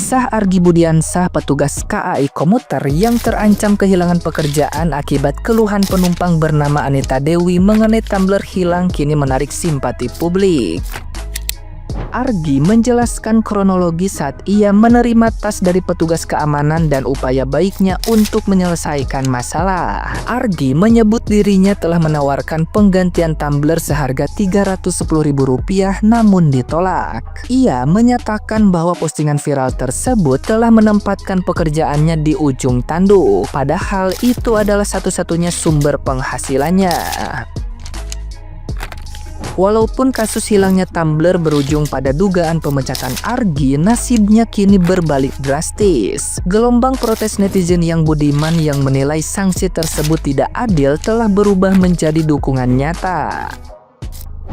Kisah Argi Budiansah, petugas KAI komuter yang terancam kehilangan pekerjaan akibat keluhan penumpang bernama Anita Dewi mengenai tumbler hilang kini menarik simpati publik. Argi menjelaskan kronologi saat ia menerima tas dari petugas keamanan dan upaya baiknya untuk menyelesaikan masalah. Argi menyebut dirinya telah menawarkan penggantian tumbler seharga Rp310.000 namun ditolak. Ia menyatakan bahwa postingan viral tersebut telah menempatkan pekerjaannya di ujung tanduk, padahal itu adalah satu-satunya sumber penghasilannya. Walaupun kasus hilangnya tumbler berujung pada dugaan pemecatan Argi, nasibnya kini berbalik drastis. Gelombang protes netizen yang budiman yang menilai sanksi tersebut tidak adil telah berubah menjadi dukungan nyata.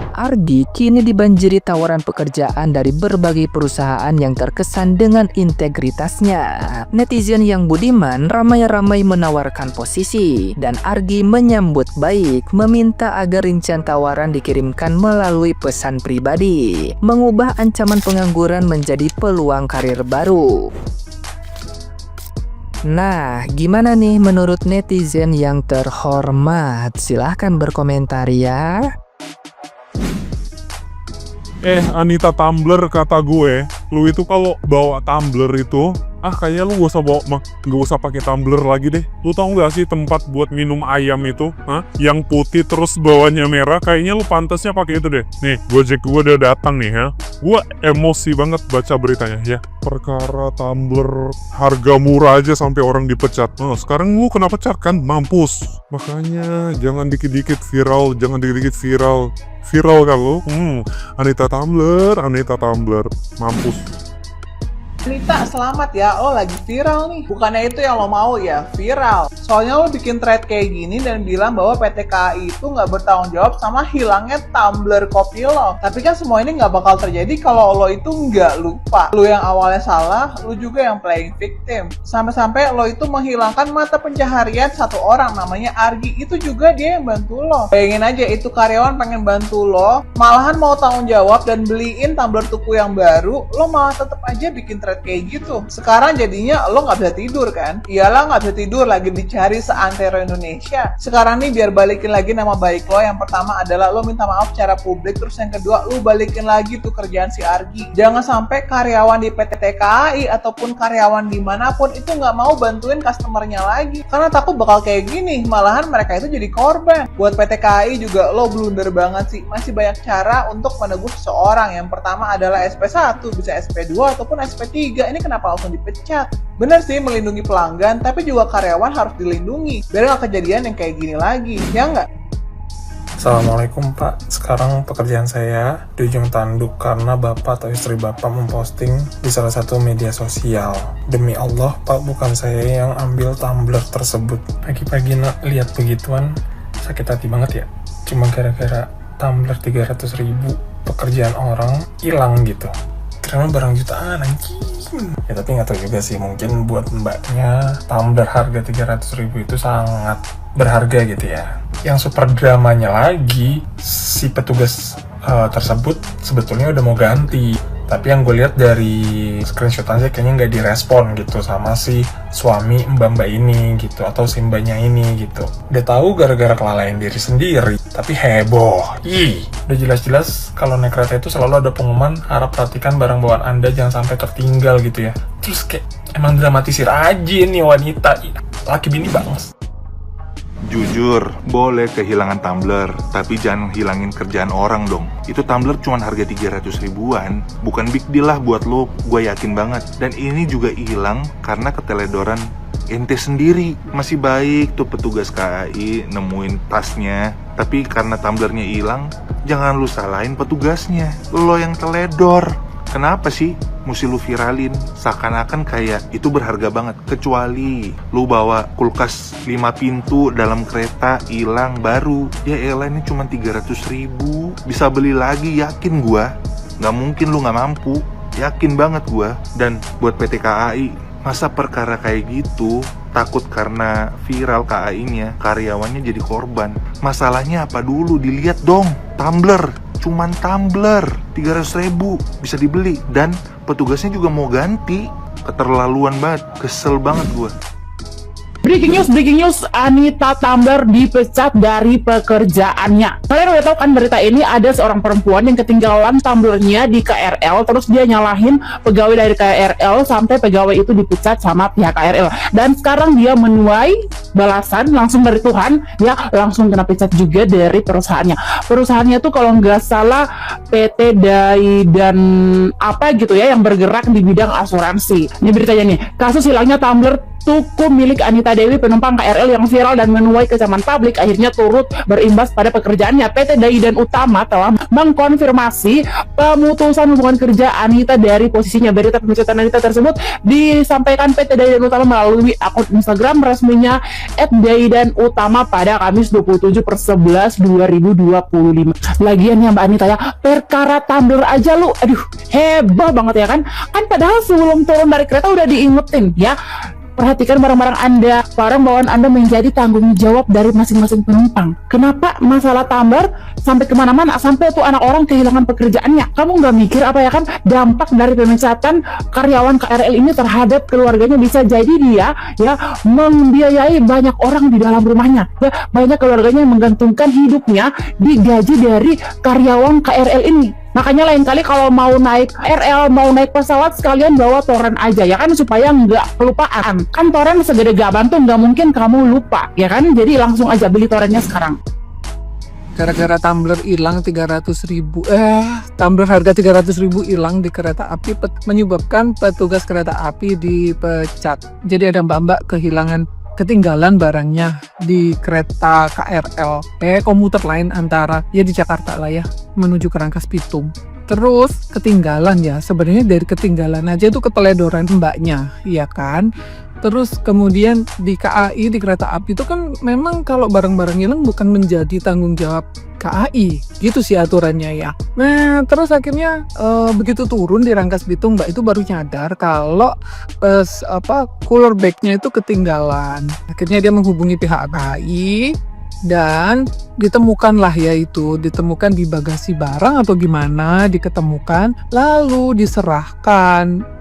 Argi kini dibanjiri tawaran pekerjaan dari berbagai perusahaan yang terkesan dengan integritasnya. Netizen yang budiman ramai-ramai menawarkan posisi, dan Argi menyambut baik, meminta agar rincian tawaran dikirimkan melalui pesan pribadi, mengubah ancaman pengangguran menjadi peluang karir baru. Nah, gimana nih menurut netizen yang terhormat? Silahkan berkomentar ya. Anita Tumbler, kata gue, lu itu kalau bawa tumbler itu, kayaknya lu gak usah pakai tumbler lagi deh. Lu tau gak sih tempat buat minum ayam itu, yang putih terus bawahnya merah, kayaknya lu pantasnya pakai itu deh. Nih, Gojek gue udah datang nih ya. Gue emosi banget baca beritanya ya. Perkara tumbler harga murah aja sampai orang dipecat. Sekarang lu kena pecat kan? Mampus. Makanya jangan dikit-dikit viral, Viral kan lu? Anita Tumbler, mampus. Anita, selamat ya, lo lagi viral nih. Bukannya itu yang lo mau ya, viral. Soalnya lo bikin thread kayak gini dan bilang bahwa PT KAI itu nggak bertanggung jawab sama hilangnya tumbler kopi lo. Tapi kan semua ini nggak bakal terjadi kalau lo itu nggak lupa. Lo yang awalnya salah, lo juga yang playing victim. Sampai-sampai lo itu menghilangkan mata pencaharian satu orang namanya Argi. Itu juga dia yang bantu lo. Bayangin aja, itu karyawan pengen bantu lo, malahan mau tanggung jawab dan beliin tumbler tuku yang baru, lo malah tetap aja bikin thread kayak gitu. Sekarang jadinya lo nggak bisa tidur kan? Iyalah nggak bisa tidur, lagi dicari seantero Indonesia. Sekarang nih biar balikin lagi nama baik lo, yang pertama adalah lo minta maaf secara publik, terus yang kedua lo balikin lagi tuh kerjaan si Argi. Jangan sampai karyawan di PT KAI ataupun karyawan dimanapun itu nggak mau bantuin customernya lagi, karena takut bakal kayak gini, malahan mereka itu jadi korban. Buat PT KAI juga lo blunder banget sih. Masih banyak cara untuk menegur seseorang. Yang pertama adalah SP1, bisa SP2 ataupun SP3. Ini kenapa langsung dipecat? Bener sih melindungi pelanggan, tapi juga karyawan harus dilindungi biar nggak kejadian yang kayak gini lagi, ya nggak? Assalamualaikum Pak, sekarang pekerjaan saya di ujung tanduk karena Bapak atau istri Bapak memposting di salah satu media sosial. Demi Allah Pak, bukan saya yang ambil tumbler tersebut. Pagi-pagi lihat begituan, sakit hati banget ya. Cuma gara-gara tumbler 300.000, pekerjaan orang hilang gitu. Karena barang jutaan anjing. Ya tapi nggak tahu juga sih, mungkin buat mbaknya tumbler harga 300.000 itu sangat berharga gitu ya. Yang super dramanya lagi, si petugas tersebut sebetulnya udah mau ganti, tapi yang gue lihat dari screenshot aja kayaknya nggak direspon gitu sama si suami mbak ini gitu, atau si mbaknya ini gitu. Udah tahu gara-gara kelalaian diri sendiri, tapi heboh. Udah jelas-jelas kalau naik kereta itu selalu ada pengumuman, harap perhatikan barang bawaan Anda jangan sampai tertinggal gitu ya. Terus kayak emang dramatisir aja nih wanita, laki bini banget. Jujur, boleh kehilangan tumbler, tapi jangan hilangin kerjaan orang dong. Itu tumbler cuma harga 300 ribuan, bukan big deal lah buat lo, gue yakin banget. Dan ini juga hilang karena keteledoran ente sendiri. Masih baik tuh petugas KAI nemuin tasnya, tapi karena tumblernya hilang, jangan lu salahin petugasnya, lo yang teledor. Kenapa sih mesti lu viralin? Seakan-akan kayak itu berharga banget. Kecuali lu bawa kulkas 5 pintu dalam kereta hilang baru. Ya elah, ini cuma 300.000. Bisa beli lagi, yakin gua. Gak mungkin lu gak mampu. Yakin banget gua. Dan buat PT KAI, masa perkara kayak gitu takut karena viral KAI-nya, karyawannya jadi korban. Masalahnya apa dulu? Dilihat dong, tumbler. Cuman tumbler 300.000 bisa dibeli, dan petugasnya juga mau ganti Keterlaluan banget, kesel banget gue. Breaking news, Anita Tumbler dipecat dari pekerjaannya. Kalian udah tahu kan berita ini, ada seorang perempuan yang ketinggalan tumblernya di KRL, terus dia nyalahin pegawai dari KRL sampai pegawai itu dipecat sama pihak KRL. Dan sekarang dia menuai balasan langsung dari Tuhan, dia langsung kena pecat juga dari perusahaannya. Perusahaannya tuh kalau nggak salah PT Dai dan apa gitu ya, yang bergerak di bidang asuransi. Ini beritanya nih, kasus hilangnya tumbler tuku milik Anita Dewi penumpang KRL yang viral dan menuai kecaman publik akhirnya turut berimbas pada pekerjaannya. PT Dai dan Utama telah mengkonfirmasi pemutusan hubungan kerja Anita dari posisinya. Berita pemecatan Anita tersebut disampaikan PT Dai dan Utama melalui akun Instagram resminya @daidanutama pada Kamis 27/11/2025. Lagian ya Mbak Anita ya, perkara tumbler aja lu, aduh heboh banget ya kan? Kan padahal sebelum turun dari kereta udah diingetin ya, perhatikan barang-barang Anda, barang bawaan Anda menjadi tanggung jawab dari masing-masing penumpang. Kenapa masalah tumbler sampai kemana-mana, sampai tuh anak orang kehilangan pekerjaannya? Kamu nggak mikir apa ya kan dampak dari pemecatan karyawan KRL ini terhadap keluarganya? Bisa jadi dia ya membiayai banyak orang di dalam rumahnya. Ya, banyak keluarganya yang menggantungkan hidupnya di gaji dari karyawan KRL ini. Makanya lain kali kalau mau naik KRL, mau naik pesawat, sekalian bawa toren aja ya kan, supaya nggak kelupaan. Kan toren segede gaban tuh nggak mungkin kamu lupa ya kan, jadi langsung aja beli torennya sekarang. Gara-gara tumbler hilang 300.000, tumbler harga 300.000 hilang di kereta api menyebabkan petugas kereta api dipecat. Jadi ada mbak-mbak ketinggalan barangnya di kereta KRL, komuter lain antara ya di Jakarta lah ya, menuju ke Rangkas Bitung. Terus ketinggalan ya, sebenarnya dari ketinggalan aja itu keteledoran mbaknya, ya kan? Terus kemudian di KAI, di kereta api itu kan memang kalau barang-barang hilang bukan menjadi tanggung jawab KAI, gitu sih aturannya ya. Nah terus akhirnya begitu turun di Rangkas Bitung, mbak itu baru nyadar kalau cooler bagnya itu ketinggalan. Akhirnya dia menghubungi pihak KAI dan ditemukanlah ditemukan di bagasi barang atau gimana, diketemukan lalu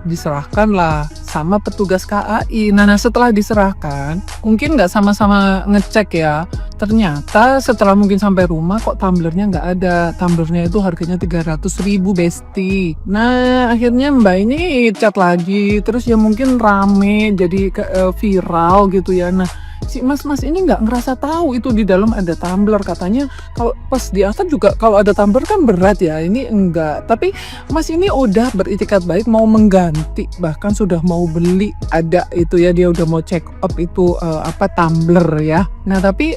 diserahkanlah sama petugas KAI. Nah setelah diserahkan mungkin nggak sama-sama ngecek ya, ternyata setelah mungkin sampai rumah kok tumblernya nggak ada. Tumblernya itu harganya 300.000 besti. Nah akhirnya mbak ini chat lagi, terus ya mungkin rame jadi viral gitu ya. Nah si mas ini nggak ngerasa tahu itu di dalam ada tumbler. Katanya kalau pas diangkat juga kalau ada tumbler kan berat ya, ini enggak. Tapi mas ini udah beritikat baik mau mengganti, bahkan sudah mau beli, ada itu ya, dia udah mau check up itu tumbler ya. Nah tapi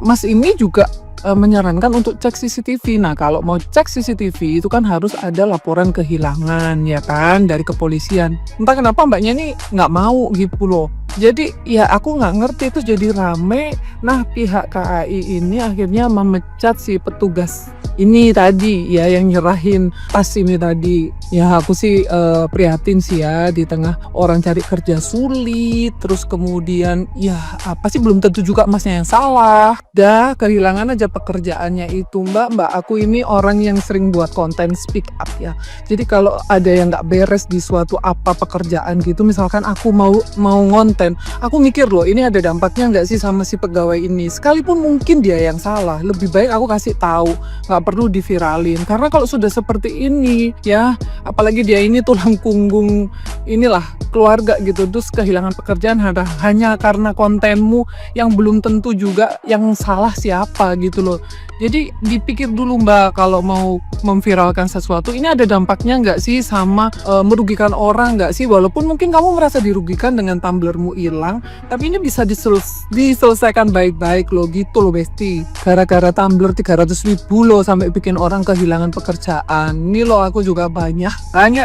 mas ini juga menyarankan untuk cek CCTV. Nah kalau mau cek CCTV itu kan harus ada laporan kehilangan ya kan dari kepolisian. Entah kenapa mbaknya ini nggak mau gitu loh. Jadi ya aku nggak ngerti, itu jadi rame. Nah pihak KAI ini akhirnya memecat si petugas ini tadi ya, yang nyerahin tas ini tadi. Ya aku sih prihatin sih ya, di tengah orang cari kerja sulit, terus kemudian ya apa sih, belum tentu juga masnya yang salah. Dah kehilangan aja pekerjaannya itu. Mbak aku ini orang yang sering buat konten speak up ya. Jadi kalau ada yang nggak beres di suatu pekerjaan gitu, misalkan aku mau ngonten, aku mikir loh ini ada dampaknya nggak sih sama si pegawai ini. Sekalipun mungkin dia yang salah, lebih baik aku kasih tahu, nggak perlu diviralin. Karena kalau sudah seperti ini ya, apalagi dia ini tulang punggung inilah keluarga gitu, terus kehilangan pekerjaan hanya karena kontenmu yang belum tentu juga yang salah siapa gitu loh. Jadi dipikir dulu mbak, kalau mau memviralkan sesuatu ini ada dampaknya nggak sih, sama merugikan orang nggak sih. Walaupun mungkin kamu merasa dirugikan dengan tumblermu hilang, tapi ini bisa diselesaikan baik-baik loh gitu loh besti. Gara-gara tumbler 300.000 loh sampai bikin orang kehilangan pekerjaan. Ini loh aku juga banyak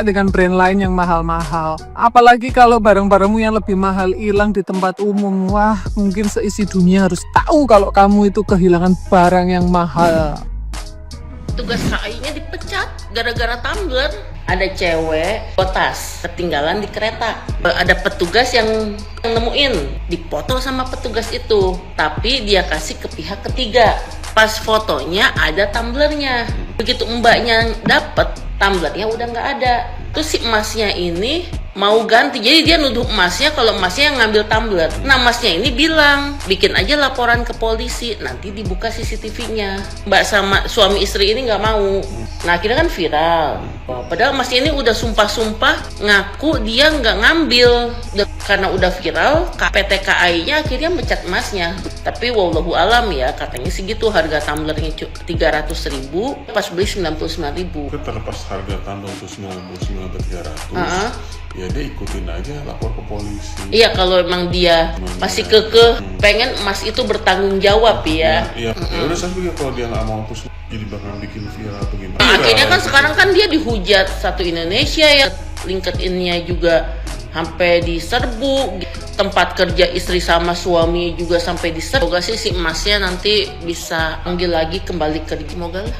dengan brand lain yang mahal-mahal. Apalagi kalau barang-barangmu yang lebih mahal hilang di tempat umum. Wah mungkin seisi dunia harus tahu kalau kamu itu kehilangan barang yang mahal. Tugas KAI-nya dipecat gara-gara tumbler. Ada cewek tas ketinggalan di kereta. Ada petugas yang nemuin, dipoto sama petugas itu, tapi dia kasih ke pihak ketiga. Pas fotonya ada tumblernya. Begitu mbaknya dapet, tumblernya udah nggak ada. Terus si emasnya ini mau ganti. Jadi dia nuduh emasnya kalau emasnya yang ngambil tumbler. Nah emasnya ini bilang bikin aja laporan ke polisi, nanti dibuka CCTV-nya. Mbak sama suami istri ini nggak mau. Nah akhirnya kan viral. Padahal emasnya ini udah sumpah-sumpah ngaku dia nggak ngambil. Karena udah viral, PT KAI-nya akhirnya mecat emasnya. Tapi wallahu alam ya, katanya segitu harga tumblernya 300.000, pas beli 99.000. Terlepas harga tumbler itu 99.300, ya dia ikutin aja lapor ke polisi. Iya, kalau emang dia masih kekeh pengen emas itu bertanggung jawab ya. Iya, ya udah saya pikir kalau dia nggak mau terus jadi bakal bikin viral bagaimana. Nah, akhirnya kan sekarang kan dia dihujat satu Indonesia ya, LinkedIn-nya juga sampai diserbu, tempat kerja istri sama suami juga sampai diserbu. Semoga sih si emasnya nanti bisa panggil lagi kembali kerja, semoga lah.